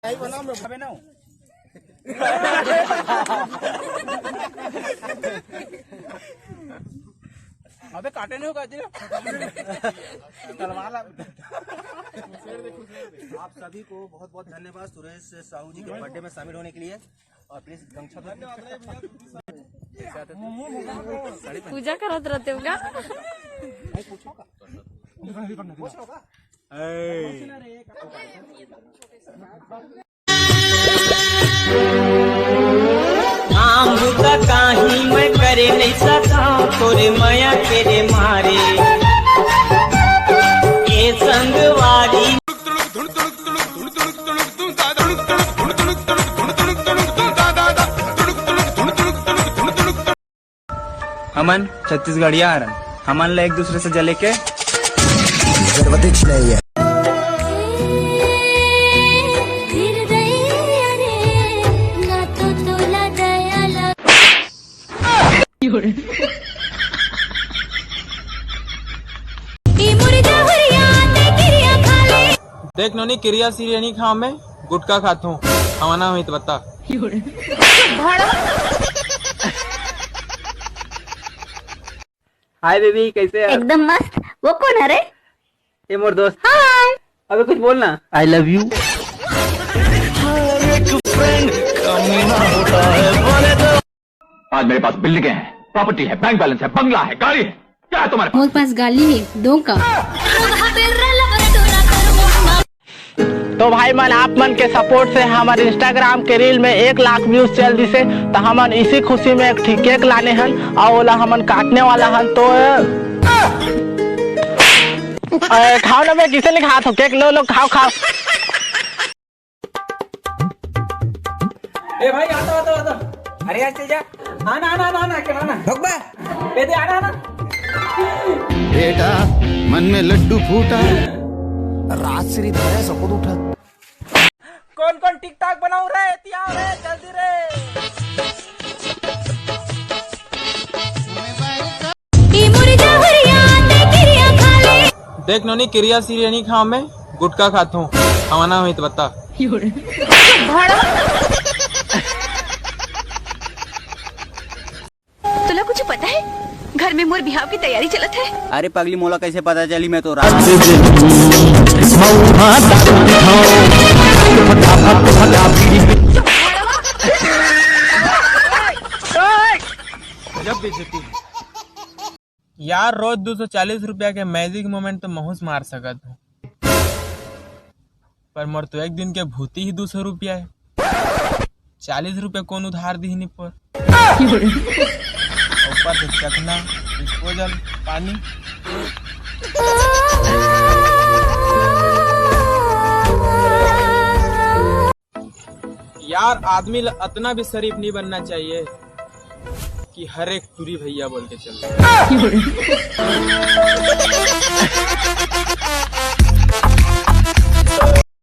अबे काटे नहीं होगा आप सभी को बहुत बहुत धन्यवाद सुरेश साहू जी के बर्थडे में शामिल होने के लिए। और प्लीज गमछा पूजा करत रहते होगा। आमृता काही मैं करे नहीं सका तोरे माया तेरे मारे ये संगवारी। अमन छत्तीसगढ़िया हरन हमन ला एक दूसरे से जले के नहीं है। देख नोनी क्रिया सीरिया नहीं खाओ मैं गुटखा खाता हूँ हमारा हुई तो बता। हाय बेबी कैसे है? एकदम मस्त। वो कौन है रे? ये मोर दोस्त। हाय। अबे कुछ बोलना। I love you. आज मेरे पास बिल्डिंग है, प्रॉपर्टी है, बैंक बैलेंस है, बंगला है, गाड़ी है, क्या है तुम्हारे मेरे पास गाली नहीं दो का। तो भाई मन आप मन के सपोर्ट से हमारे इंस्टाग्राम के रील में 1 लाख व्यूज चल दिसे तो हमन इसी खुशी में एक ठीक केक लाने हन और ओला हमन काटने वाला हन। तो खाओ ना, मैं किसे नहीं खाता हूँ केक। लो लो खाओ खाओ। ए भाई आता आता आता अरे यार चल जा। आना आना आना आना क्या आना भग बे बेटे आना आना। बेटा मन में लड्डू फूटा रात से धरा सपोर्ट उठा। कौन कौन टिकटॉक बनाऊ रे तियाओ रे जल्दी रे। देख नोनी क्रिया सीरिया नहीं खाओ मैं गुटखा खाता हूँ हमारा हुई तो बता। तुला कुछ पता है घर में मोर बिहाव की तैयारी चलत है। अरे पगली मोला कैसे पता चली? मैं तो रात जब बेचती यार रोज 240 रुपया के मैजिक मोमेंट तो महूस मार सकत हूँ पर मोर तो एक दिन के भूती ही 200 रुपया है। 40 रुपया कौन उधार दी नहीं पर ऊपर से चखना डिस्पोजल पानी। यार आदमी इतना भी शरीफ नहीं बनना चाहिए कि हर एक टूरी भैया बोल के चल।